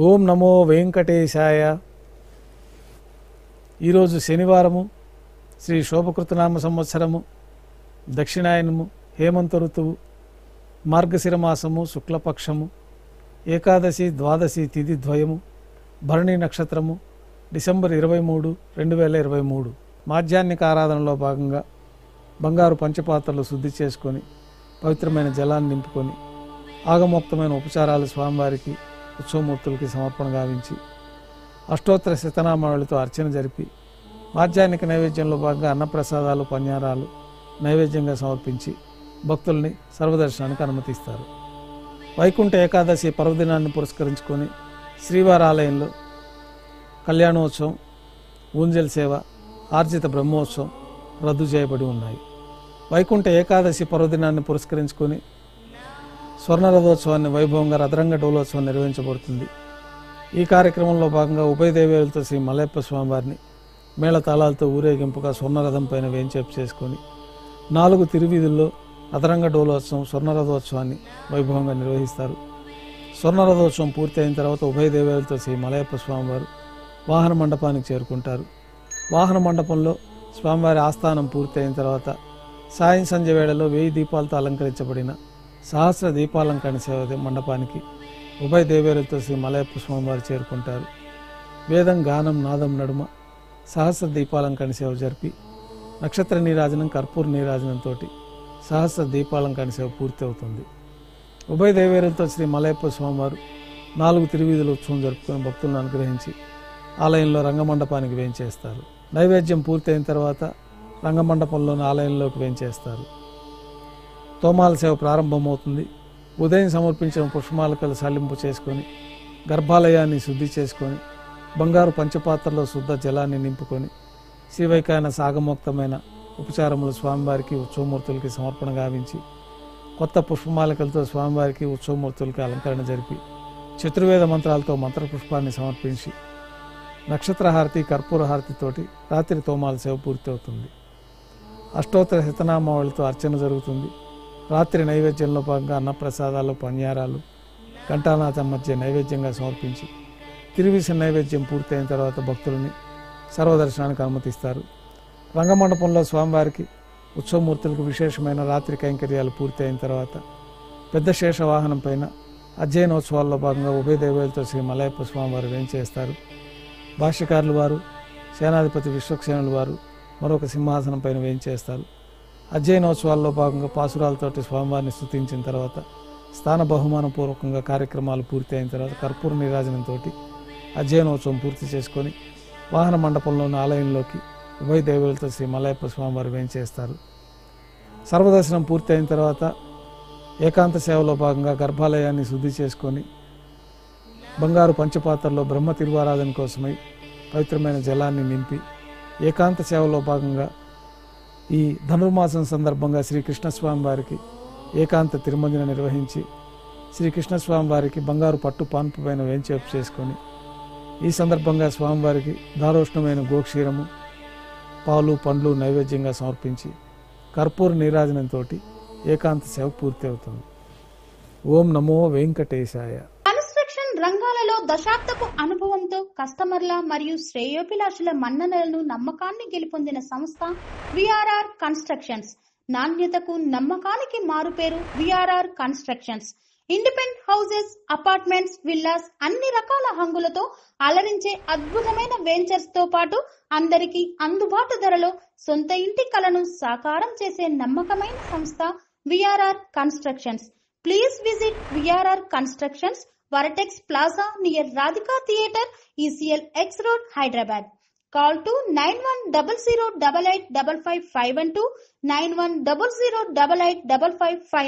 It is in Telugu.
ఓం నమో వెంకటేశాయ. ఈరోజు శనివారము, శ్రీ శోభకృతనామ సంవత్సరము, దక్షిణాయనము, హేమంత ఋతువు, మార్గశిర మాసము, శుక్లపక్షము, ఏకాదశి ద్వాదశి తిథి ద్వయము, భరణి నక్షత్రము, డిసెంబర్ 23, 2023. మాధ్యాహ్నిక ఆరాధనలో భాగంగా బంగారు పంచపాత్రలు శుద్ధి చేసుకొని పవిత్రమైన జలాన్ని నింపుకొని ఆగమోక్తమైన ఉపచారాలు స్వామివారికి, ఉత్సవమూర్తులకి సమర్పణ గావించి అష్టోత్తర శతనామావళితో అర్చన జరిపి మాధ్యాహ్నిక నైవేద్యంలో భాగంగా అన్నప్రసాదాలు, పన్యారాలు నైవేద్యంగా సమర్పించి భక్తుల్ని సర్వదర్శనానికి అనుమతిస్తారు. వైకుంఠ ఏకాదశి పర్వదినాన్ని పురస్కరించుకొని శ్రీవారి ఆలయంలో కళ్యాణోత్సవం, ఊంజల్ సేవ, ఆర్జిత బ్రహ్మోత్సవం రద్దు చేయబడి ఉన్నాయి. వైకుంఠ ఏకాదశి పర్వదినాన్ని పురస్కరించుకొని స్వర్ణరథోత్సవాన్ని వైభవంగా రథరంగ డోలోత్సవం నిర్వహించబడుతుంది. ఈ కార్యక్రమంలో భాగంగా ఉభయ దేవేరులతో శ్రీ మలయప్ప స్వామివారిని మేళతాళాలతో ఊరేగింపుగా స్వర్ణరథం పైన వేంచేపు చేసుకొని 4 తిరువీధుల్లో రథరంగ డోలోత్సవం, స్వర్ణరథోత్సవాన్ని వైభవంగా నిర్వహిస్తారు. స్వర్ణరథోత్సవం పూర్తి అయిన తర్వాత ఉభయ దేవేరులతో శ్రీ మలయప్ప స్వామివారు వాహన మండపానికి చేరుకుంటారు. వాహన మండపంలో స్వామివారి ఆస్థానం పూర్తి అయిన తర్వాత సాయం సంధ్య వేళలో 1000 దీపాలతో అలంకరించబడిన సహస్ర దీపాలంకరణ సేవ మండపానికి ఉభయ దేవేరులతో శ్రీ మలయప్ప స్వామివారు చేరుకుంటారు. వేదం, గానం, నాదం నడుమ సహస్ర దీపాలంకరణ సేవ జరిపి నక్షత్ర నీరాజనం, కర్పూర నీరాజనంతో సహస్ర దీపాలంకరణ సేవ పూర్తి అవుతుంది. ఉభయ దేవేరులతో శ్రీ మలయప్ప స్వామివారు 4 తిరువీధుల ఉత్సవం జరుపుకొని భక్తులను అనుగ్రహించి ఆలయంలో రంగమండపానికి వేంచేస్తారు. నైవేద్యం పూర్తి అయిన తర్వాత రంగమండపంలోని ఆలయంలోకి వేంచేస్తారు. తోమాల సేవ ప్రారంభమవుతుంది. ఉదయం సమర్పించిన పుష్పమాలకలు సల్లింపు చేసుకొని గర్భాలయాన్ని శుద్ధి చేసుకొని బంగారు పంచపాత్రలో శుద్ధ జలాన్ని నింపుకొని శ్రీవైకాయన సాగమోక్తమైన ఉపచారములు స్వామివారికి, ఉత్సవమూర్తులకి సమర్పణ గావించి కొత్త పుష్పమాలికలతో స్వామివారికి, ఉత్సవమూర్తులకి అలంకరణ జరిపి చతుర్వేద మంత్రాలతో మంత్రపుష్పాన్ని సమర్పించి నక్షత్రహారతి, కర్పూర హారతితోటి రాత్రి తోమాల సేవ పూర్తి అవుతుంది. అష్టోత్తర శతనామావళితో అర్చన జరుగుతుంది. రాత్రి నైవేద్యంలో భాగంగా అన్నప్రసాదాలు, పన్యారాలు ఘంటానాథం మధ్య నైవేద్యంగా సమర్పించి తిరువిస నైవేద్యం పూర్తయిన తర్వాత భక్తులని సర్వదర్శనానికి అనుమతిస్తారు. రంగమండపంలో స్వామివారికి, ఉత్సవమూర్తులకు విశేషమైన రాత్రి కైంకర్యాలు పూర్తి అయిన తర్వాత పెద్ద శేష వాహనం పైన అధ్యయనోత్సవాల్లో భాగంగా ఉభయ దేవేరులతో శ్రీ మలయప్ప స్వామివారు వేంచేస్తారు. భాష్యకారులు వారు, సేనాధిపతి విశ్వక్సేనులు వారు మరొక సింహాసనం పైన వేంచేస్తారు. అధ్యయనోత్సవాల్లో భాగంగా పాసురాలతోటి స్వామివారిని స్తుతించిన తర్వాత స్థాన బహుమానపూర్వకంగా కార్యక్రమాలు పూర్తి అయిన తర్వాత కర్పూర నీరాజనంతో అధ్యయనోత్సవం పూర్తి చేసుకొని వాహన మండపంలోని ఆలయంలోకి ఉభయ దేవులతో శ్రీ మలయప్ప స్వామివారు వేంచేస్తారు. సర్వదర్శనం పూర్తి అయిన తర్వాత ఏకాంత సేవలో భాగంగా గర్భాలయాన్ని శుద్ధి చేసుకొని బంగారు పంచపాత్రలో బ్రహ్మ తిరువారాధన కోసమై పవిత్రమైన జలాన్ని నింపి ఏకాంత సేవలో భాగంగా ఈ ధనుర్మాసం సందర్భంగా శ్రీకృష్ణస్వామి వారికి ఏకాంత తిరుమంజన నిర్వహించి శ్రీకృష్ణస్వామి వారికి బంగారు పట్టు పాన్పు పైన వేంచేపు చేసుకొని ఈ సందర్భంగా స్వామివారికి దారోష్ణమైన గోక్షీరము, పాలు, పండ్లు నైవేద్యంగా సమర్పించి కర్పూర నీరాజనంతో ఏకాంత సేవ పూర్తి అవుతుంది. ఓం నమో వెంకటేశాయ. రంగాలలో దశాబ్దపు అనుభవంతో కస్టమర్ల మరియు శ్రేయోభిలాషుల మన్ననలను, నమ్మకాన్ని గెలుపొందిన సంస్థ విఆర్ఆర్ కన్స్ట్రక్షన్స్. నాణ్యతకు, నమ్మకానికి మారుపేరు VRR constructions. Independent houses, apartments, villas అన్ని రకాల హంగులతో అలరించే అద్భుతమైన వెంచర్స్ తో పాటు అందరికీ అందుబాటు ధరలో సొంత ఇంటి కలను సాకారం చేసే నమ్మకమైన సంస్థ VRR constructions. Please visit VRR constructions, Varatex Plaza near Radhika Theatre, ECL X Road, Hyderabad. Call to 9100885552, 91008855.